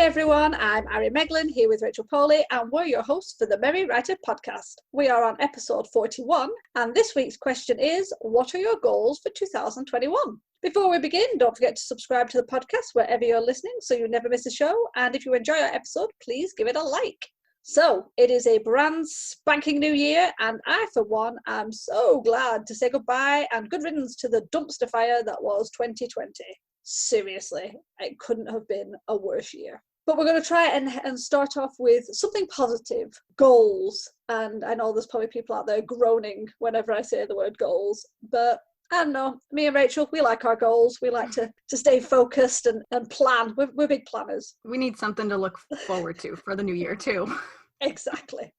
everyone, I'm Ari Meghlen here with Rachel Poli, and we're your hosts for the Merry Writer podcast. We are on episode 41, and this week's question is, what are your goals for 2021? Before we begin, don't forget to subscribe to the podcast wherever you're listening so you never miss a show, and if you enjoy our episode, please give it a like. So, it is a brand spanking new year, and I, for one, am so glad to say goodbye and good riddance to the dumpster fire that was 2020. Seriously, it couldn't have been a worse year. But we're going to try and start off with something positive, goals. And I know there's probably people out there groaning whenever I say the word goals, but I don't know, me and Rachel, we like our goals. We like to stay focused and plan. We're big planners. We need something to look forward to for the new year too. Exactly.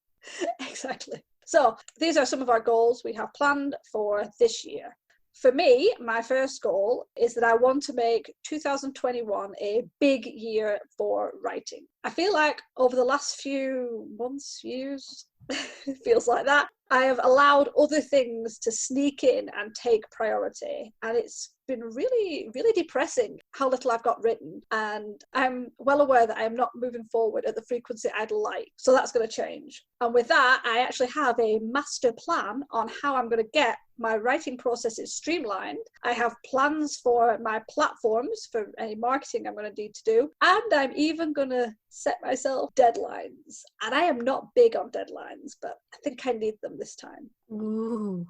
So these are some of our goals we have planned for this year. For me, my first goal is that I want to make 2021 a big year for writing. I feel like over the last few months, years, it feels like that, I have allowed other things to sneak in and take priority. And it's been really, really depressing how little I've got written. And I'm well aware that I am not moving forward at the frequency I'd like. So that's going to change. And with that, I actually have a master plan on how I'm going to get my writing processes streamlined. I have plans for my platforms for any marketing I'm going to need to do. And I'm even going to set myself deadlines. And I am not big on deadlines, but I think I need them this time. Ooh.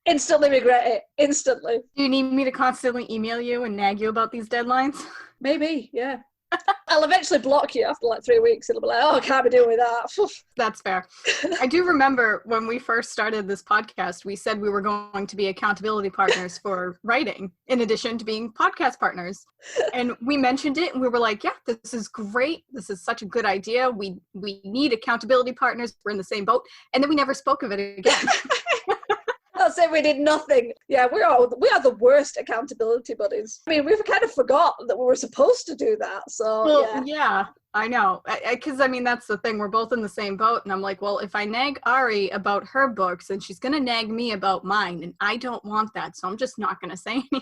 Instantly regret it. Instantly. Do you need me to constantly email you and nag you about these deadlines? Maybe, yeah. I'll eventually block you after like 3 weeks. It'll be like, oh, I can't be doing with that. That's fair. I do remember when we first started this podcast, we said we were going to be accountability partners for writing, in addition to being podcast partners. And we mentioned it and we were like, yeah, this is great. This is such a good idea. We need accountability partners. We're in the same boat. And then we never spoke of it again. I'll say we did nothing. Yeah, we are the worst accountability buddies. I mean, we've kind of forgot that we were supposed to do that. So, well, yeah, I know. Because, I mean, that's the thing. We're both in the same boat. And I'm like, well, if I nag Ari about her books, then she's going to nag me about mine. And I don't want that. So I'm just not going to say anything.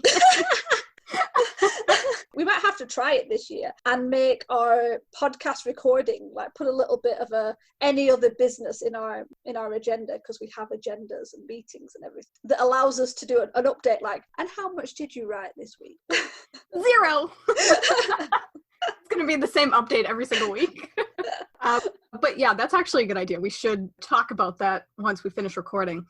We might have to try it this year and make our podcast recording, like put a little bit of any other business in our agenda, because we have agendas and meetings and everything that allows us to do an update like, and how much did you write this week? 0. It's going to be the same update every single week. But yeah, that's actually a good idea. We should talk about that once we finish recording,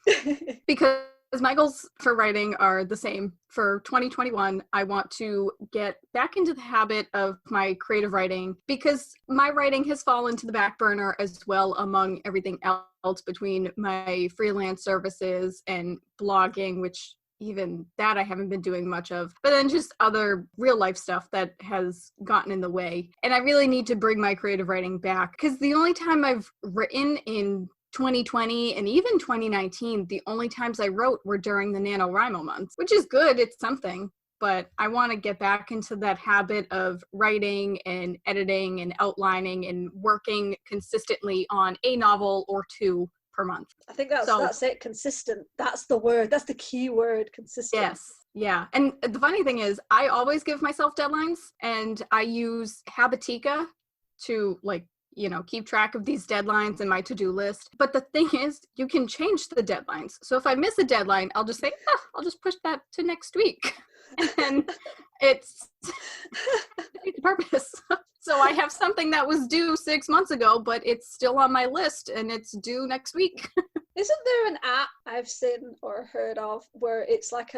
because my goals for writing are the same. For 2021, I want to get back into the habit of my creative writing, because my writing has fallen to the back burner as well among everything else between my freelance services and blogging, which even that I haven't been doing much of, but then just other real life stuff that has gotten in the way. And I really need to bring my creative writing back, because the only time I've written in 2020 and even 2019, the only times I wrote were during the NaNoWriMo months, which is good. It's something, but I want to get back into that habit of writing and editing and outlining and working consistently on a novel or 2 per month. I think that's it. Consistent. That's the word. That's the key word. Consistent. Yes. Yeah. And the funny thing is, I always give myself deadlines, and I use Habitica to keep track of these deadlines in my to-do list. But the thing is, you can change the deadlines. So if I miss a deadline, I'll just say, I'll just push that to next week. And then it's the purpose. So I have something that was due 6 months ago, but it's still on my list and it's due next week. Isn't there an app I've seen or heard of where it's like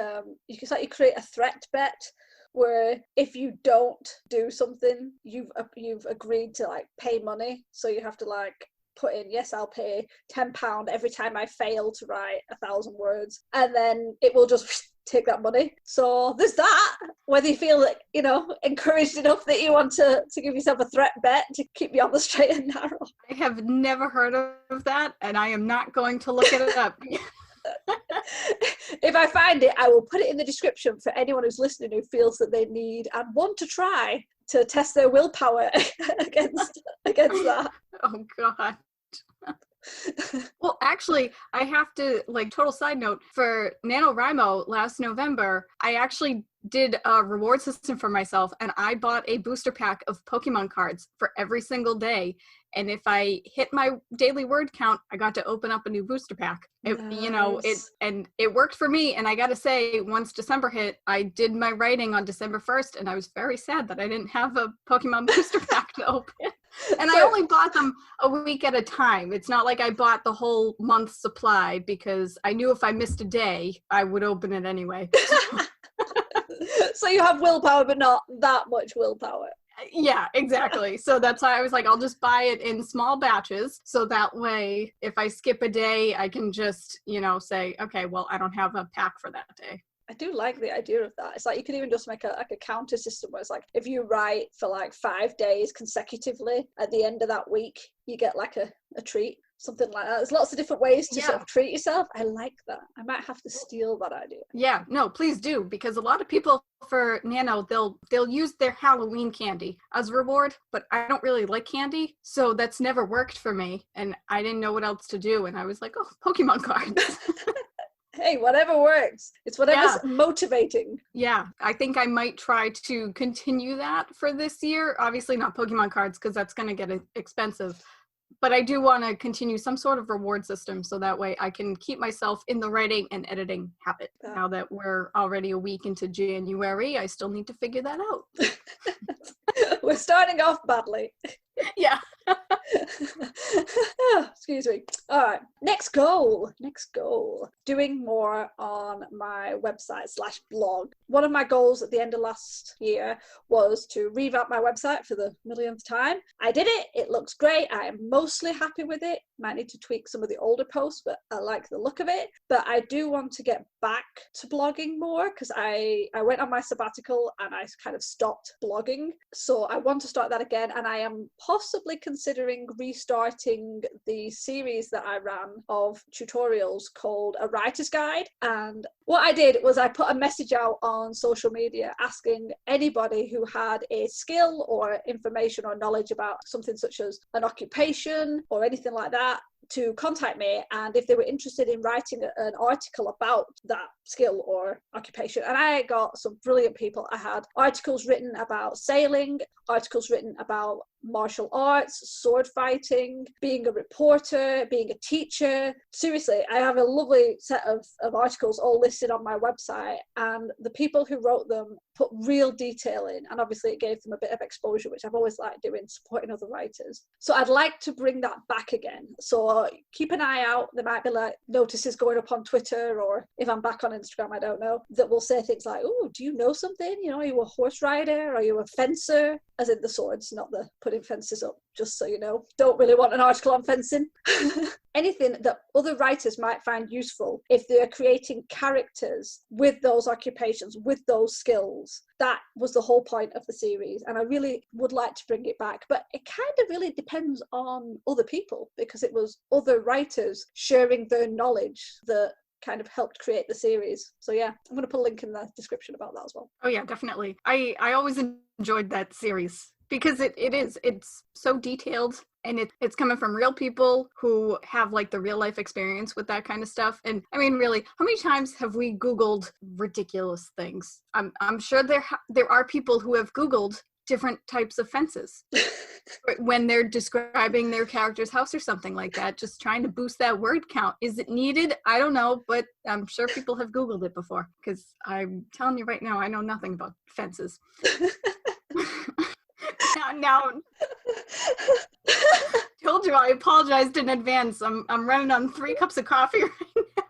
you create a threat bet, where if you don't do something, you've agreed to like pay money, so you have to like put in, yes, I'll pay £10 every time I fail to write 1,000 words, and then it will just take that money. So there's that, whether you feel like, encouraged enough that you want to give yourself a threat bet to keep you on the straight and narrow. I have never heard of that, and I am not going to look it up. If I find it, I will put it in the description for anyone who's listening who feels that they need and want to try to test their willpower against that. Oh God. Well, actually, I have to, like, total side note, for NaNoWriMo last November, I actually did a reward system for myself, and I bought a booster pack of Pokemon cards for every single day. And if I hit my daily word count, I got to open up a new booster pack. It worked for me. And I got to say, once December hit, I did my writing on December 1st, and I was very sad that I didn't have a Pokemon booster pack to open. And I only bought them a week at a time. It's not like I bought the whole month's supply, because I knew if I missed a day, I would open it anyway. So you have willpower, but not that much willpower. Yeah, exactly. So that's why I was like, I'll just buy it in small batches. So that way, if I skip a day, I can just, say, okay, well, I don't have a pack for that day. I do like the idea of that. It's like you could even just make a counter system where it's like, if you write for like 5 days consecutively, at the end of that week, you get like a treat, something like that. There's lots of different ways to sort of treat yourself. I like that. I might have to steal that idea. Yeah, no, please do, because a lot of people for Nano, they'll use their Halloween candy as a reward, but I don't really like candy, so that's never worked for me, and I didn't know what else to do, and I was like, oh, Pokemon cards. Hey, whatever works. It's whatever's motivating. Yeah, I think I might try to continue that for this year. Obviously not Pokemon cards, because that's going to get expensive. But I do want to continue some sort of reward system, so that way I can keep myself in the writing and editing habit. Now that we're already a week into January, I still need to figure that out. We're starting off badly. Yeah. Excuse me. All right. Next goal. Doing more on my website / blog. One of my goals at the end of last year was to revamp my website for the millionth time. I did it. It looks great. I am mostly happy with it. Might need to tweak some of the older posts, but I like the look of it. But I do want to get back to blogging more, because I went on my sabbatical and I kind of stopped blogging. So I want to start that again, and I am possibly considering restarting the series that I ran of tutorials called A Writer's Guide. And what I did was I put a message out on social media asking anybody who had a skill or information or knowledge about something such as an occupation or anything like that to contact me, and if they were interested in writing an article about that skill or occupation. And I got some brilliant people. I had articles written about sailing, articles written about martial arts, sword fighting, being a reporter, being a teacher. Seriously, I have a lovely set of articles all listed on my website, and the people who wrote them put real detail in, and obviously it gave them a bit of exposure, which I've always liked doing, supporting other writers. So I'd like to bring that back again. So keep an eye out. There might be like notices going up on Twitter, or if I'm back on Instagram, I don't know, that will say things like, oh, do you know something? Are you a horse rider? Are you a fencer? As in the swords, not the putting fences up, just so you know. Don't really want an article on fencing. Anything that other writers might find useful if they're creating characters with those occupations, with those skills. That was the whole point of the series, and I really would like to bring it back. But it kind of really depends on other people, because it was other writers sharing their knowledge that kind of helped create the series. So yeah, I'm going to put a link in the description about that as well. Oh yeah, definitely. I always enjoyed that series, because it's so detailed, and it's coming from real people who have like the real life experience with that kind of stuff. And I mean, really, how many times have we Googled ridiculous things? I'm sure there are people who have Googled different types of fences when they're describing their character's house or something like that, just trying to boost that word count. Is it needed? I don't know, but I'm sure people have Googled it before, because I'm telling you right now, I know nothing about fences. now told you, I apologized in advance. I'm running on 3 cups of coffee right now.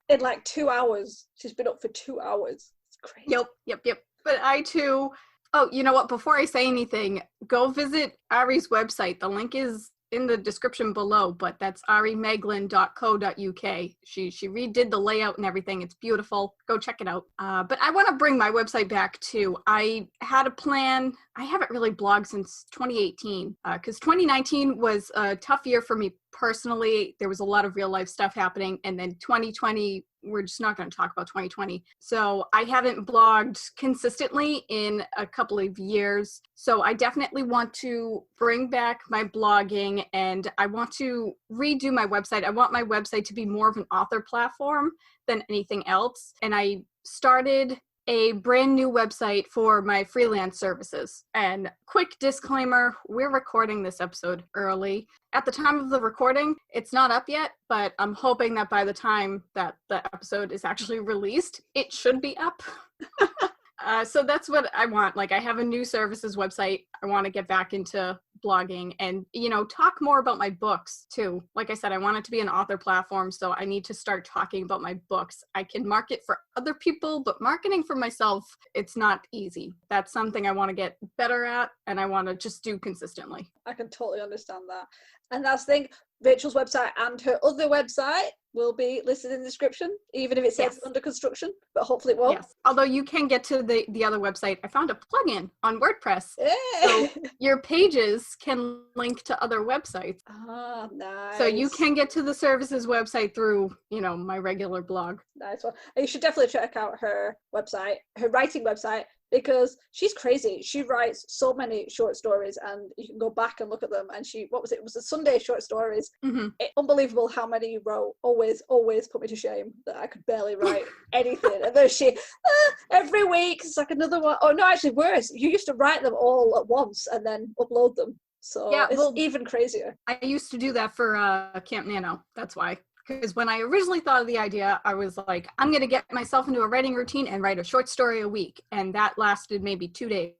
In like 2 hours. She's been up for 2 hours. It's crazy. Yep. But I too, oh, you know what? Before I say anything, go visit Ari's website. The link is in the description below, but that's arimeghlen.co.uk. She redid the layout and everything. It's beautiful. Go check it out. But I want to bring my website back too. I had a plan. I haven't really blogged since 2018, because 2019 was a tough year for me personally, there was a lot of real life stuff happening. And then 2020, we're just not going to talk about 2020. So I haven't blogged consistently in a couple of years. So I definitely want to bring back my blogging, and I want to redo my website. I want my website to be more of an author platform than anything else. And I started a brand new website for my freelance services. And quick disclaimer, we're recording this episode early. At the time of the recording, it's not up yet, but I'm hoping that by the time that the episode is actually released, it should be up. So that's what I want. Like, I have a new services website. I want to get back into blogging and, talk more about my books too. Like I said, I want it to be an author platform. So I need to start talking about my books. I can market for other people, but marketing for myself, it's not easy. That's something I want to get better at, and I want to just do consistently. I can totally understand that. And that's the thing, Rachel's website and her other website will be listed in the description, even if it says under construction, but hopefully it won't. Yes. Although you can get to the other website. I found a plugin on WordPress. Hey. So your pages can link to other websites. Ah, nice. So you can get to the services website through, my regular blog. Nice one. And you should definitely check out her website, her writing website, because she's crazy. She writes so many short stories, and you can go back and look at them. And it was the Sunday short stories. Mm-hmm. Unbelievable how many you wrote. Always put me to shame that I could barely write anything. And then she, every week, it's like another one. Oh no, actually worse. You used to write them all at once and then upload them. So it's even crazier. I used to do that for Camp Nano. That's why. Because when I originally thought of the idea, I was like, I'm going to get myself into a writing routine and write a short story a week. And that lasted maybe 2 days.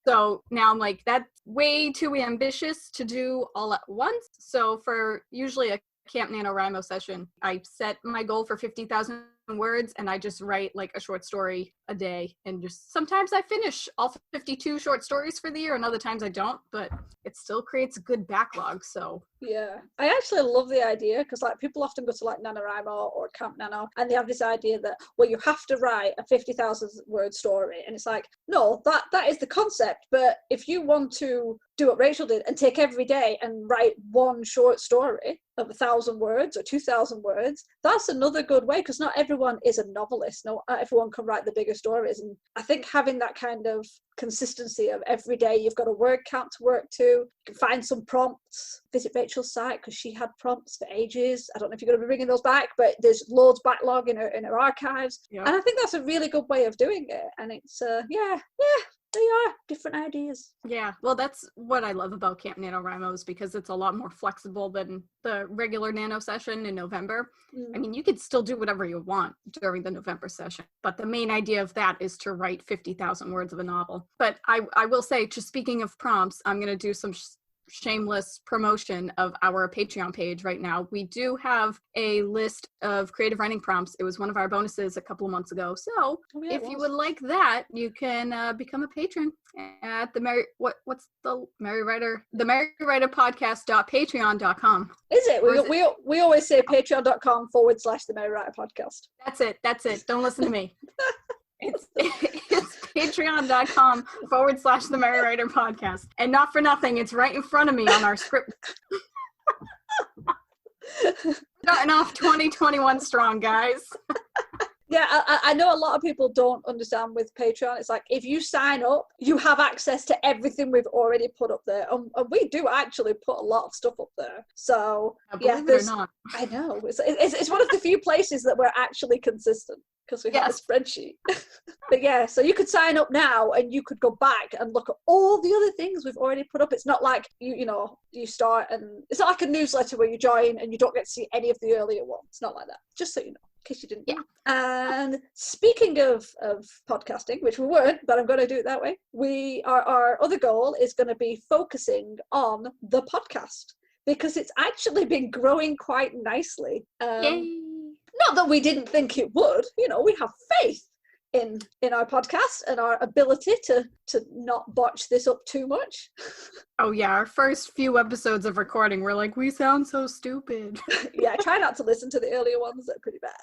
So now I'm like, that's way too ambitious to do all at once. So for usually a Camp NaNoWriMo session, I set my goal for 50,000 words, and I just write like a short story a day. And just sometimes I finish all 52 short stories for the year, and other times I don't, but it still creates a good backlog. So yeah, I actually love the idea, because like people often go to like NaNoWriMo or Camp Nano, and they have this idea that, well, you have to write a 50,000 word story, and it's like, no, that is the concept. But if you want to do what Rachel did and take every day and write one short story of 1,000 words or 2,000 words, that's another good way, because not everyone is a novelist. Not everyone can write the bigger stories. And I think having that kind of consistency of every day you've got a word count to work to, you can find some prompts. Visit Rachel's site, because she had prompts for ages. I don't know if you're going to be bringing those back, but there's loads backlog in her archives. Yep. And I think that's a really good way of doing it. And it's they are different ideas. Yeah, well, that's what I love about Camp NaNoWriMo, because it's a lot more flexible than the regular Nano session in November. I mean, you could still do whatever you want during the November session, but the main idea of that is to write 50,000 words of a novel. But I will say, just speaking of prompts, I'm going to do some shameless promotion of our Patreon page right now. We do have a list of creative writing prompts. It was one of our bonuses a couple of months ago. So if you would like that, you can become a patron at the merrywriterpodcast.patreon.com. Is it? We always say patreon.com/the Merry Writer Podcast. That's it. Don't listen to me. It's patreon.com/the Merry Writer Podcast. And not for nothing, it's right in front of me on our script. Starting off 2021 strong, guys. Yeah, I know a lot of people don't understand with Patreon. It's like, if you sign up, you have access to everything we've already put up there. And we do actually put a lot of stuff up there. So, believe it or not. I know. It's one of the few places that we're actually consistent, because we have a spreadsheet. But yeah, so you could sign up now and you could go back and look at all the other things we've already put up. It's not like, you start, and it's not like a newsletter where you join and you don't get to see any of the earlier ones. It's not like that. Just so you know. In case you didn't know. And speaking of podcasting, which we weren't, but I'm going to do it that way, our other goal is going to be focusing on the podcast, because it's actually been growing quite nicely. Yay. Not that we didn't think it would. We have faith in our podcast and our ability to to not botch this up too much. Oh yeah, our first few episodes of recording, we're like, we sound so stupid. Yeah, I try not to listen to the earlier ones, they're pretty bad.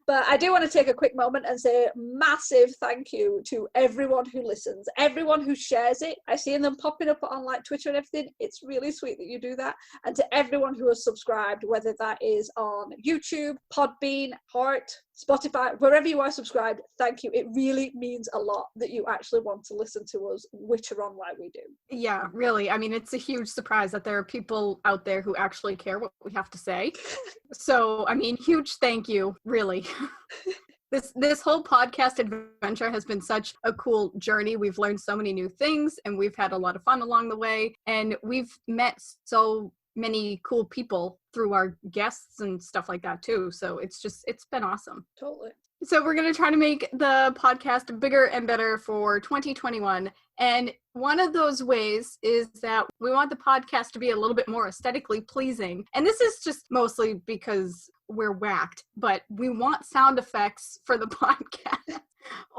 But I do want to take a quick moment and say massive thank you to everyone who listens, everyone who shares it. I see them popping up on like Twitter and everything. It's really sweet that you do that. And to everyone who has subscribed, whether that is on YouTube, Podbean, Heart, Spotify, wherever you are subscribed, thank you. It really means a lot that you actually want to listen to us witter on like we do. Yeah, really. I mean, it's a huge surprise that there are people out there who actually care what we have to say. So, I mean, huge thank you, really. This whole podcast adventure has been such a cool journey. We've learned so many new things, and we've had a lot of fun along the way, and we've met so many cool people through our guests and stuff like that too. So it's been awesome. Totally. So we're going to try to make the podcast bigger and better for 2021. And one of those ways is that we want the podcast to be a little bit more aesthetically pleasing. And this is just mostly because we're whacked, but we want sound effects for the podcast.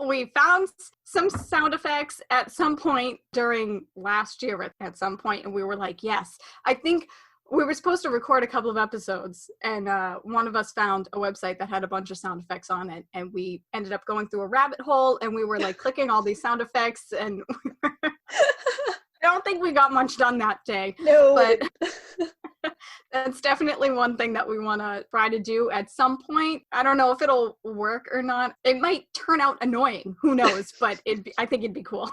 We found some sound effects at some point during last year at some point, and we were like, yes, I think we were supposed to record a couple of episodes, and one of us found a website that had a bunch of sound effects on it, and we ended up going through a rabbit hole, and we were like clicking all these sound effects, and I don't think we got much done that day. No. But that's definitely one thing that we want to try to do at some point. I don't know if it'll work or not. It might turn out annoying. Who knows? But I think it'd be cool.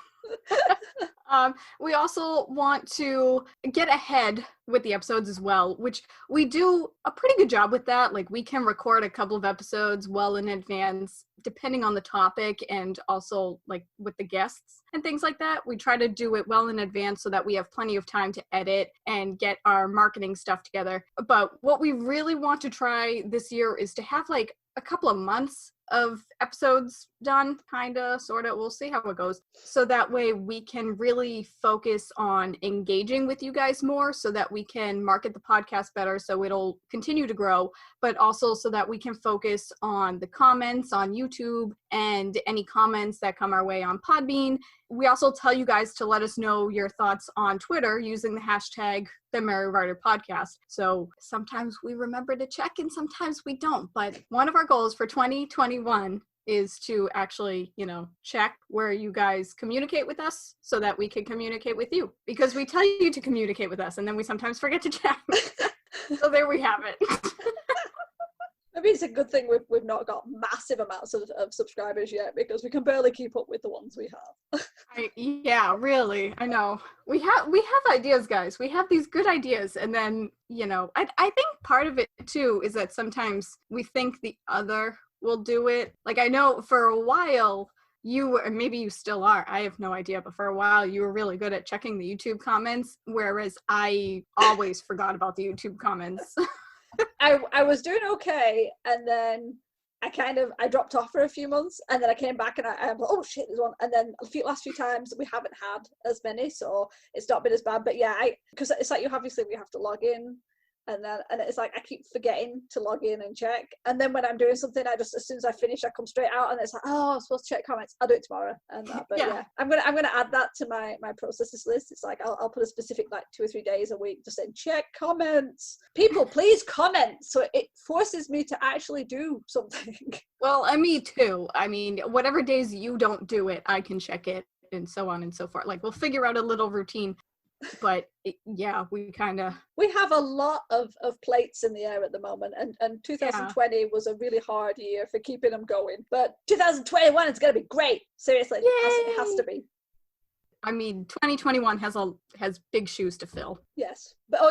We also want to get ahead with the episodes as well, which we do a pretty good job with that. Like, we can record a couple of episodes well in advance, depending on the topic, and also like with the guests and things like that. We try to do it well in advance so that we have plenty of time to edit and get our marketing stuff together. But what we really want to try this year is to have like a couple of months of episodes done, kinda, sorta. We'll see how it goes. So that way we can really focus on engaging with you guys more, so that we can market the podcast better, so it'll continue to grow, but also so that we can focus on the comments on YouTube and any comments that come our way on Podbean. We also tell you guys to let us know your thoughts on Twitter using the hashtag The Merry Writer Podcast. So sometimes we remember to check and sometimes we don't. But one of our goals for 2021 is to actually, check where you guys communicate with us so that we can communicate with you. Because we tell you to communicate with us and then we sometimes forget to check. So there we have it. Maybe it's a good thing we've not got massive amounts of subscribers yet, because we can barely keep up with the ones we have. Yeah, really. I know. We have ideas, guys. We have these good ideas. And then, I think part of it too is that sometimes we think the other will do it. Like, I know for a while you were, and maybe you still are, I have no idea, but for a while you were really good at checking the YouTube comments, whereas I always forgot about the YouTube comments. I was doing okay, and then I dropped off for a few months, and then I came back and I'm like, oh shit, there's one. And then last few times we haven't had as many, so it's not been as bad. But yeah, because it's like we have to log in, and it's like I keep forgetting to log in and check. And then when I'm doing something, as soon as I finish, I come straight out, and it's like, oh, I'm supposed to check comments. I'll do it tomorrow. And that, but yeah, I'm gonna add that to my processes list. It's like I'll put a specific 2 or 3 days a week just saying check comments. People, please comment. So it forces me to actually do something. Well, and me too. I mean, whatever days you don't do it, I can check it, and so on and so forth. Like, we'll figure out a little routine. But we have a lot of plates in the air at the moment, and 2020 was a really hard year for keeping them going, but 2021 is going to be great. Seriously. It has to be. I mean, 2021 has big shoes to fill. Yes, but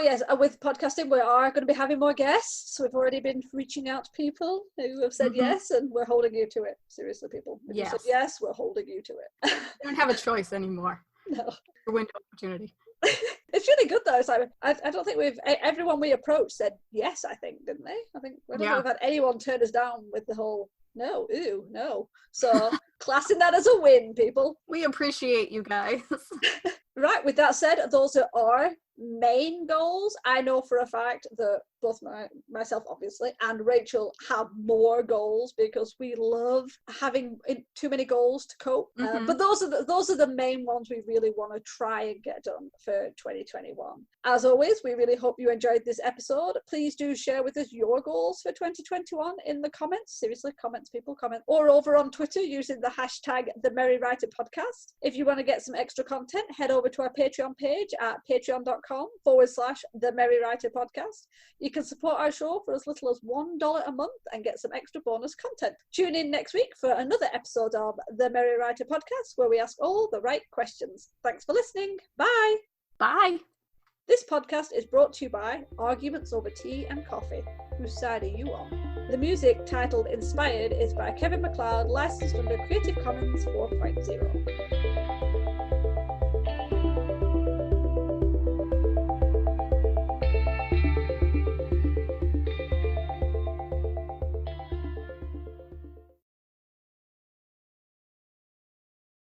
with podcasting we are going to be having more guests, so we've already been reaching out to people who have said yes, and we're holding you to it. Seriously, people, if you said yes, we're holding you to it. You don't have a choice anymore. No. Your window of opportunity. It's really good though, Simon. I don't think everyone we approached said yes, I think, didn't they? I don't think we've had anyone turn us down with the whole no, ew, no. So classing that as a win, people. We appreciate you guys. Right, with that said, those are our main goals. I know for a fact that both myself obviously and Rachel have more goals because we love having too many goals to cope. But those are the main ones we really want to try and get done for 2021. As always, we really hope you enjoyed this episode. Please do share with us your goals for 2021 in the comments. Seriously, comments, people, comment. Or over on Twitter using the hashtag The Merry Writer Podcast. If you want to get some extra content, head over to our Patreon page at patreon.com/The Merry Writer Podcast. You can support our show for as little as $1 a month and get some extra bonus content. Tune in next week for another episode of The Merry Writer Podcast, where we ask all the right questions. Thanks for listening. Bye. Bye. This podcast is brought to you by Arguments Over Tea and Coffee. Whose side are you on? The music, titled Inspired, is by Kevin MacLeod, licensed under Creative Commons 4.0.